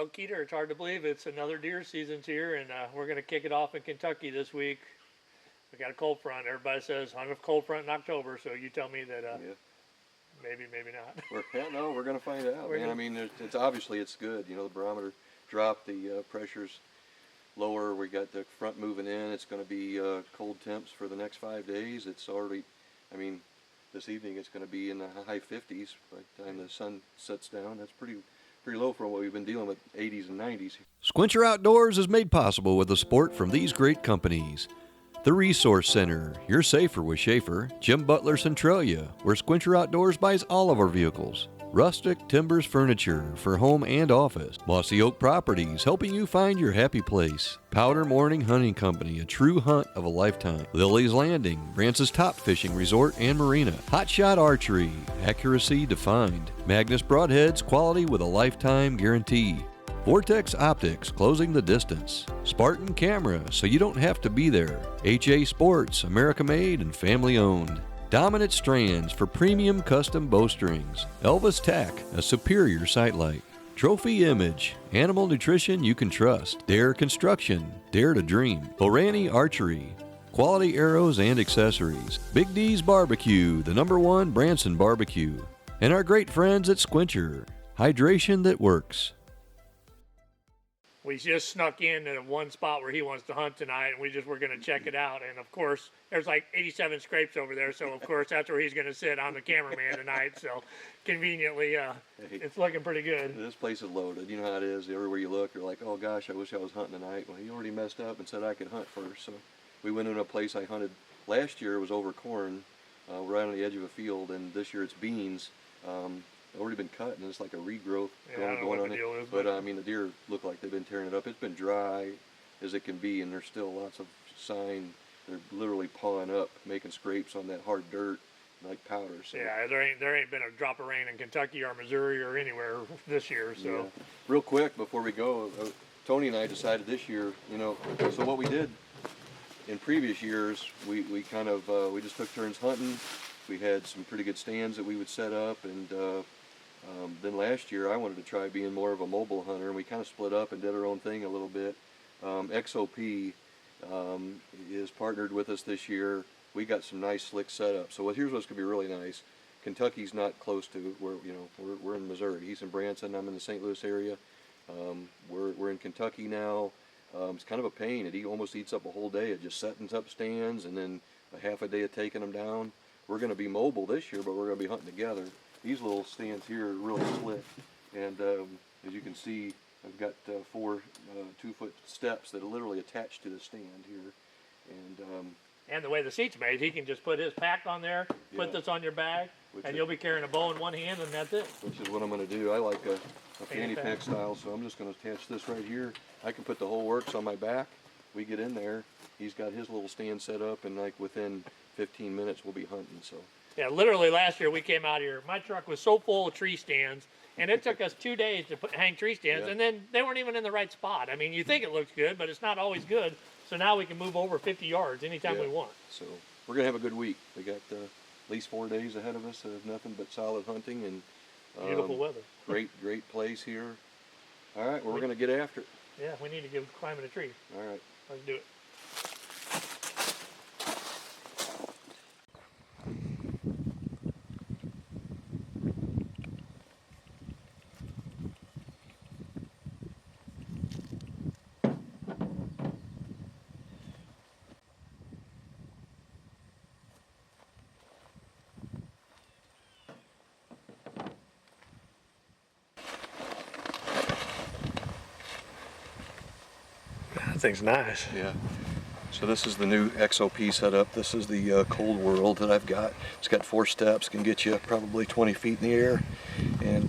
Well, Keeter, it's hard to believe it's another deer season's here, and we're going to kick it off in Kentucky this week. We got a cold front. Everybody says hunt a cold front in October, so you tell me that maybe not. No, we're going to find out, man. I mean, it's obviously it's good. You know, the barometer dropped, the pressure's lower. We got the front moving in. It's going to be cold temps for the next 5 days. It's already, I mean, this evening it's going to be in the high 50s by the time the sun sets down. That's pretty low for what we've been dealing with, 80s and 90s. Squincher Outdoors is made possible with the support from these great companies. The Resource Center, you're safer with Schaefer. Jim Butler Centralia, where Squincher Outdoors buys all of our vehicles. Rustic Timbers Furniture for home and office. Mossy Oak Properties, helping you find your happy place. Powder Morning Hunting Company, a true hunt of a lifetime. Lily's Landing, Brance's top fishing resort and marina. Hot Shot Archery, accuracy defined. Magnus Broadheads, quality with a lifetime guarantee. Vortex Optics, closing the distance. Spartan Camera, so you don't have to be there. HA Sports, America made and family owned. Dominant Strands for premium custom bowstrings. Elvis Tack, a superior sightlight. Trophy Image, animal nutrition you can trust. Dare Construction, dare to dream. Orani Archery, quality arrows and accessories. Big D's Barbecue, the #1 Branson barbecue. And our great friends at Squincher, hydration that works. We just snuck in at one spot where he wants to hunt tonight, and we're going to check it out. And of course, there's like 87 scrapes over there, so of course that's where he's going to sit. I'm the cameraman tonight, so conveniently, it's looking pretty good. This place is loaded. You know how it is. Everywhere you look, you're like, oh gosh, I wish I was hunting tonight. Well, he already messed up and said I could hunt first. So we went into a place I hunted last year. It was over corn, right on the edge of a field, and this year it's beans. Already been cut, and it's like a regrowth going on it. But I mean, the deer look like they've been tearing it up. It's been dry as it can be, and there's still lots of sign. They're literally pawing up, making scrapes on that hard dirt like powder. So. Yeah, there ain't been a drop of rain in Kentucky or Missouri or anywhere this year. So, yeah. Real quick before we go, Tony and I decided this year, you know, so what we did in previous years, we kind of we just took turns hunting. We had some pretty good stands that we would set up, and then last year I wanted to try being more of a mobile hunter, and we kind of split up and did our own thing a little bit. XOP is partnered with us this year. We got some nice slick setup. So here's what's going to be really nice. Kentucky's not close to where, you know, we're in Missouri. He's in Branson. I'm in the St. Louis area. We're in Kentucky now. It's kind of a pain. It almost eats up a whole day of just setting up stands and then a half a day of taking them down. We're going to be mobile this year, but we're going to be hunting together. These little stands here are really slick, and as you can see, I've got 4 2-foot steps that are literally attached to the stand here, and the way the seat's made, he can just put his pack on there, put this on your bag, and you'll be carrying a bow in one hand, and that's it. Which is what I'm going to do. I like a fanny pack style, so I'm just going to attach this right here. I can put the whole works on my back. We get in there. He's got his little stand set up, and like within 15 minutes we'll be hunting. So. Yeah, literally last year we came out here. My truck was so full of tree stands, and it took us 2 days to hang tree stands, and then they weren't even in the right spot. I mean, you think it looks good, but it's not always good. So now we can move over 50 yards anytime we want. So we're gonna have a good week. We got at least 4 days ahead of us of nothing but solid hunting and beautiful weather. Great place here. All right, well, we're gonna get after it. Yeah, we need to go climbing a tree. All right, let's do it. That thing's nice. Yeah. So this is the new XOP setup. This is the Cold World that I've got. It's got 4 steps, can get you probably 20 feet in the air. And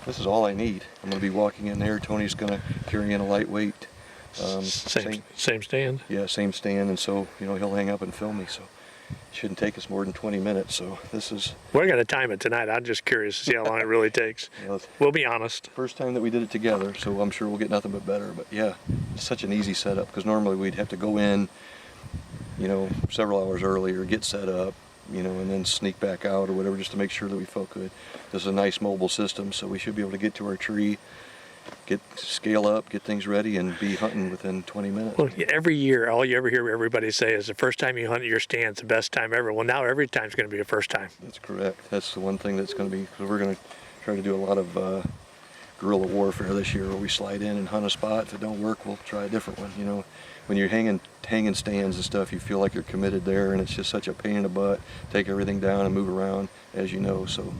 this is all I need. I'm going to be walking in there. Tony's going to carry in a lightweight. Same stand? Yeah, same stand. And so, you know, he'll hang up and film me. So it shouldn't take us more than 20 minutes. So this is... We're going to time it tonight. I'm just curious to see how long it really takes. Yeah, we'll be honest. First time that we did it together, so I'm sure we'll get nothing but better. But yeah, it's such an easy setup because normally we'd have to go in, you know, several hours earlier, get set up, you know, and then sneak back out or whatever just to make sure that we felt good. This is a nice mobile system, so we should be able to get to our tree scale up, get things ready, and be hunting within 20 minutes. Well, every year, all you ever hear everybody say is the first time you hunt your stand's the best time ever. Well, now every time's going to be a first time. That's correct. That's the one thing that's going to be, because we're going to try to do a lot of guerrilla warfare this year, where we slide in and hunt a spot. If it don't work, we'll try a different one. You know, when you're hanging stands and stuff, you feel like you're committed there, and it's just such a pain in the butt. Take everything down and move around, as you know. So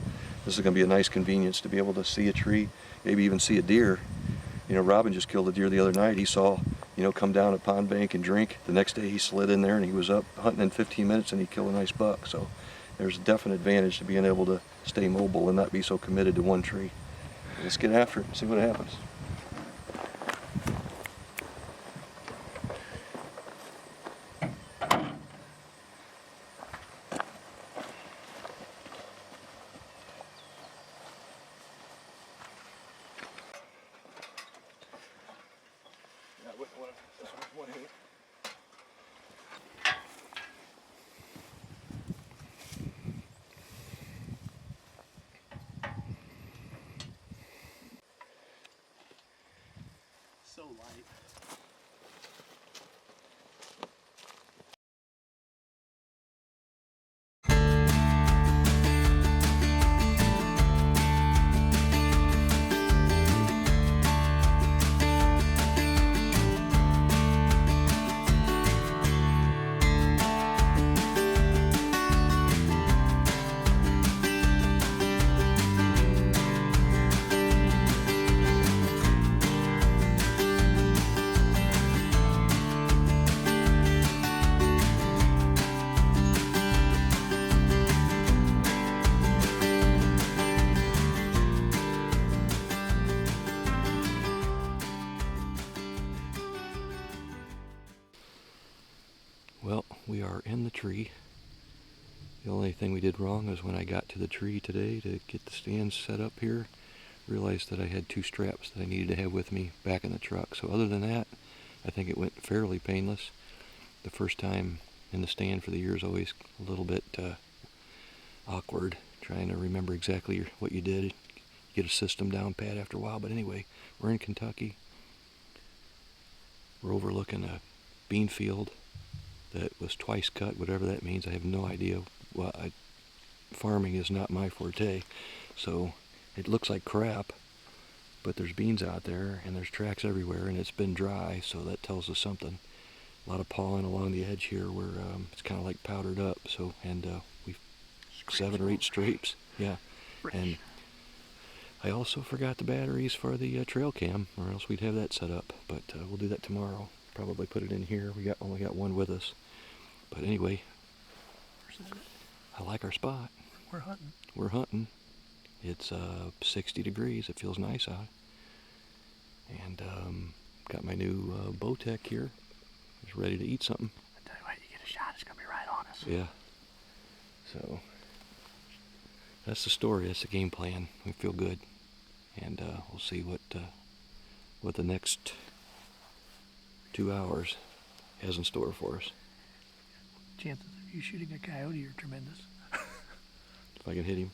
this is going to be a nice convenience to be able to see a tree, maybe even see a deer. You know, Robin just killed a deer the other night. He saw, you know, come down a pond bank and drink. The next day he slid in there and he was up hunting in 15 minutes and he killed a nice buck. So there's a definite advantage to being able to stay mobile and not be so committed to one tree. Let's get after it and see what happens. So light. Well, we are in the tree. The only thing we did wrong was when I got to the tree today to get the stands set up here, realized that I had 2 straps that I needed to have with me back in the truck. So other than that, I think it went fairly painless. The first time in the stand for the year is always a little bit awkward, trying to remember exactly what you did. Get a system down pat after a while. But anyway, we're in Kentucky. We're overlooking a bean field that was twice cut, whatever that means. I have no idea. Well, farming is not my forte, so it looks like crap, but there's beans out there and there's tracks everywhere, and it's been dry, so that tells us something. A lot of pollen along the edge here where it's kind of like powdered up. So, and we've 7 or 8 scrapes. Yeah. And I also forgot the batteries for the trail cam, or else we'd have that set up, but we'll do that tomorrow. Probably put it in here. We only got one with us. But anyway, I like our spot. We're hunting. We're hunting. It's 60 degrees. It feels nice out. And got my new Bowtech here. Just ready to eat something. I tell you what, you get a shot, it's gonna be right on us. Yeah. So that's the story. That's the game plan. We feel good, and we'll see what the next 2 hours has in store for us. Chances of you shooting a coyote are tremendous. If I can hit him.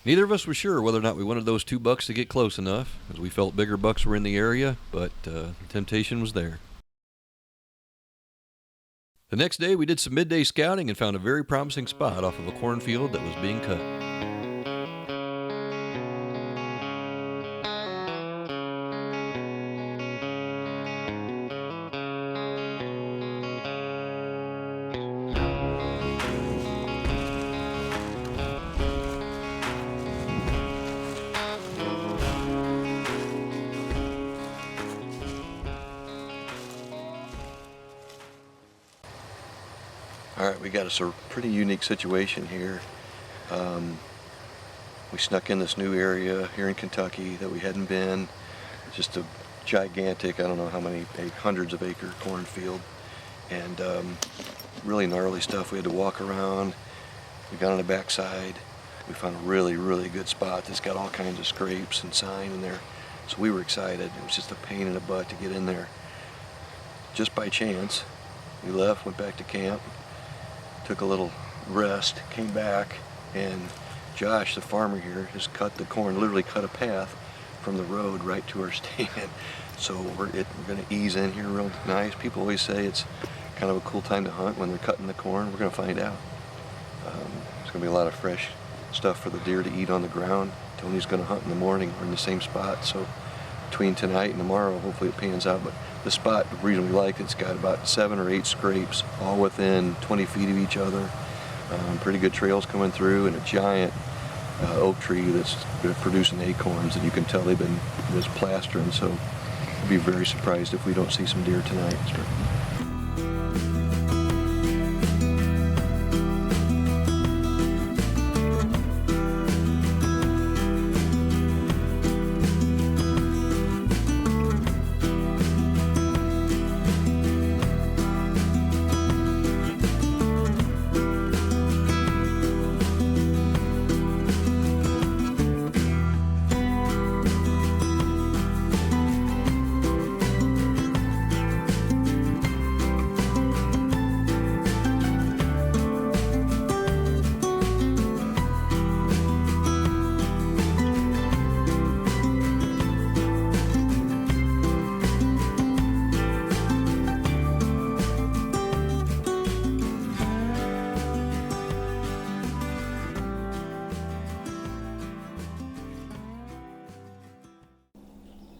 Neither of us was sure whether or not we wanted those 2 bucks to get close enough, as we felt bigger bucks were in the area, but the temptation was there. The next day, we did some midday scouting and found a very promising spot off of a cornfield that was being cut. All right, we got a pretty unique situation here. We snuck in this new area here in Kentucky that we hadn't been. Just a gigantic, I don't know how many, hundreds of acre cornfield, and really gnarly stuff. We had to walk around. We got on the backside. We found a really, really good spot that's got all kinds of scrapes and sign in there. So we were excited. It was just a pain in the butt to get in there. Just by chance, we left, went back to camp, took a little rest, came back, and Josh, the farmer here, has cut the corn, literally cut a path from the road right to our stand. So we're going to ease in here real nice. People always say it's kind of a cool time to hunt when they're cutting the corn. We're going to find out. There's going to be a lot of fresh stuff for the deer to eat on the ground. Tony's going to hunt in the morning. We're in the same spot, so between tonight and tomorrow, hopefully it pans out. But the spot, the reason we like it's got about 7 or 8 scrapes, all within 20 feet of each other. Pretty good trails coming through, and a giant oak tree that's been producing acorns that you can tell they've been just plastering. So I'd be very surprised if we don't see some deer tonight.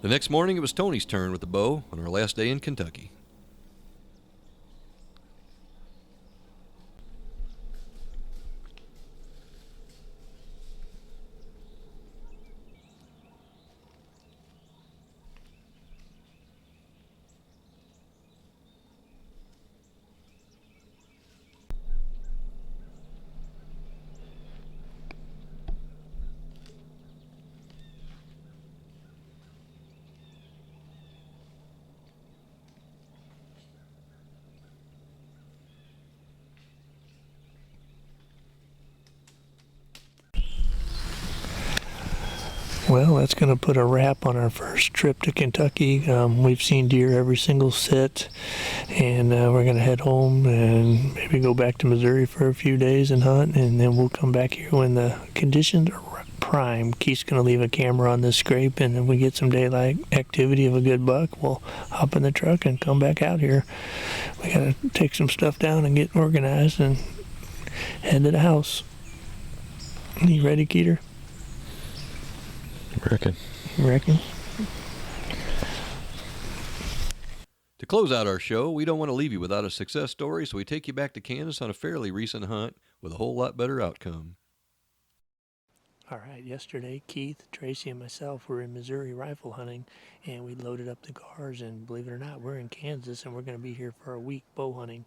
The next morning, it was Tony's turn with the bow on our last day in Kentucky. Well, that's going to put a wrap on our first trip to Kentucky. We've seen deer every single sit, and we're going to head home and maybe go back to Missouri for a few days and hunt, and then we'll come back here when the conditions are prime. Keith's going to leave a camera on this scrape, and if we get some daylight activity of a good buck, we'll hop in the truck and come back out here. We got to take some stuff down and get organized and head to the house. You ready, Keeter? Reckon. To close out our show, we don't want to leave you without a success story, so we take you back to Kansas on a fairly recent hunt with a whole lot better outcome. All right, yesterday, Keith, Tracy, and myself were in Missouri rifle hunting, and we loaded up the cars, and believe it or not, we're in Kansas, and we're going to be here for a week bow hunting.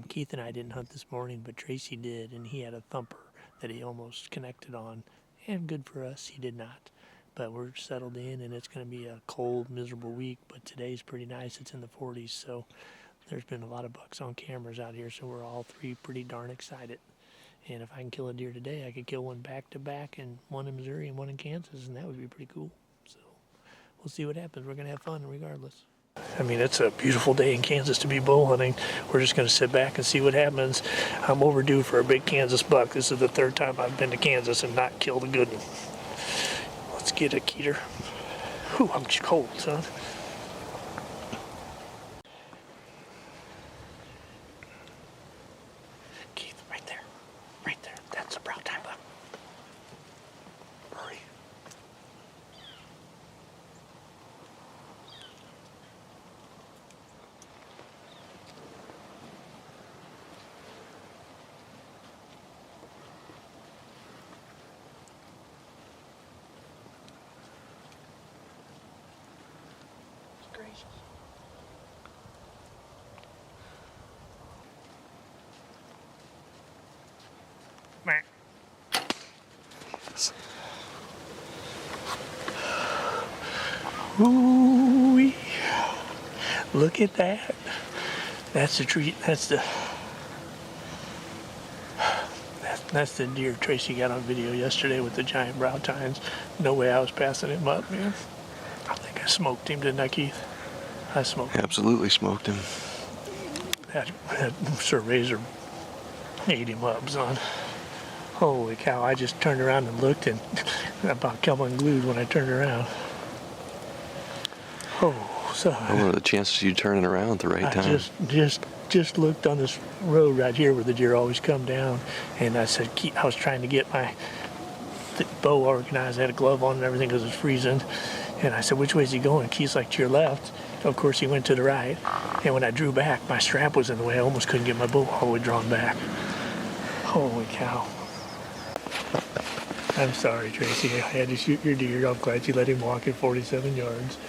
Keith and I didn't hunt this morning, but Tracy did, and he had a thumper that he almost connected on, and good for us, he did not. But we're settled in, and it's going to be a cold, miserable week, but today's pretty nice. It's in the 40s, so there's been a lot of bucks on cameras out here, so we're all three pretty darn excited. And if I can kill a deer today, I could kill one back-to-back, and one in Missouri and one in Kansas, and that would be pretty cool. So we'll see what happens. We're going to have fun regardless. I mean, it's a beautiful day in Kansas to be bow hunting. We're just going to sit back and see what happens. I'm overdue for a big Kansas buck. This is the third time I've been to Kansas and not killed a good one. Let's get it, Keeter. Whew, I'm just cold, son. Keith, right there. Right there. That's a brown time buck. Hurry. Gracious. Man. Ooh, look at that. That's the treat. That's the deer Tracy got on video yesterday with the giant brow tines. No way I was passing him up, man. I think I smoked him, didn't I, Keith? I smoked him. Absolutely smoked him. That Sir Razor ate him up, son. Holy cow, I just turned around and looked and about come unglued when I turned around. Oh, so What are the chances of you turning around at the right I time? just looked on this road right here where the deer always come down, and I said, I was trying to get my bow organized. I had a glove on and everything because it was freezing. And I said, which way is he going? Keith's like, to your left. Of course, he went to the right. And when I drew back, my strap was in the way. I almost couldn't get my bow all the way drawn back. Holy cow. I'm sorry, Tracy. I had to shoot your deer. I'm glad you let him walk at 47 yards.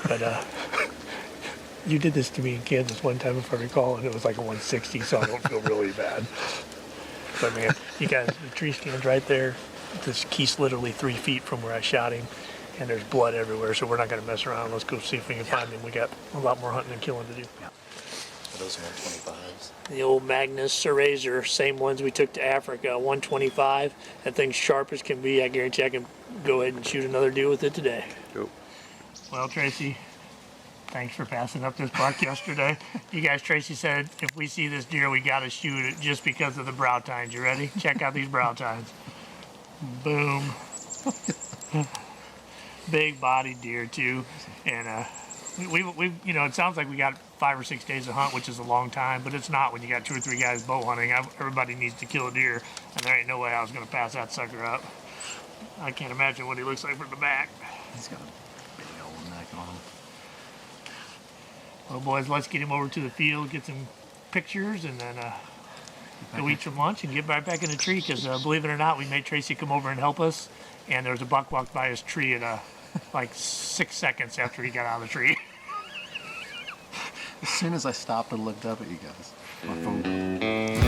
But you did this to me in Kansas one time, if I recall, and it was like a 160, so I don't feel really bad. But man, you guys, the tree stands right there. This Keith's literally 3 feet from where I shot him, and there's blood everywhere, so we're not going to mess around. Let's go see if we can find him. We got a lot more hunting and killing to do. Are those 125s? The old Magnus Razor, same ones we took to Africa, 125. That thing's sharp as can be. I guarantee I can go ahead and shoot another deer with it today. Go. Well, Tracy, thanks for passing up this buck yesterday. You guys, Tracy said if we see this deer, we got to shoot it just because of the brow tines. You ready? Check out these brow tines. Boom. Big bodied deer too, and we you know, it sounds like we got 5 or 6 days to hunt, which is a long time, but it's not when you got 2 or 3 guys bow hunting. Everybody needs to kill a deer, and there ain't no way I was gonna pass that sucker up. I can't imagine what he looks like from the back. He's got a big old neck on him. Well, boys, let's get him over to the field, get some pictures, and then go eat some lunch and get right back in the tree. Because believe it or not, we made Tracy come over and help us, and there was a buck walked by his tree at like 6 seconds after he got out of the tree. As soon as I stopped and looked up at you guys, my phone.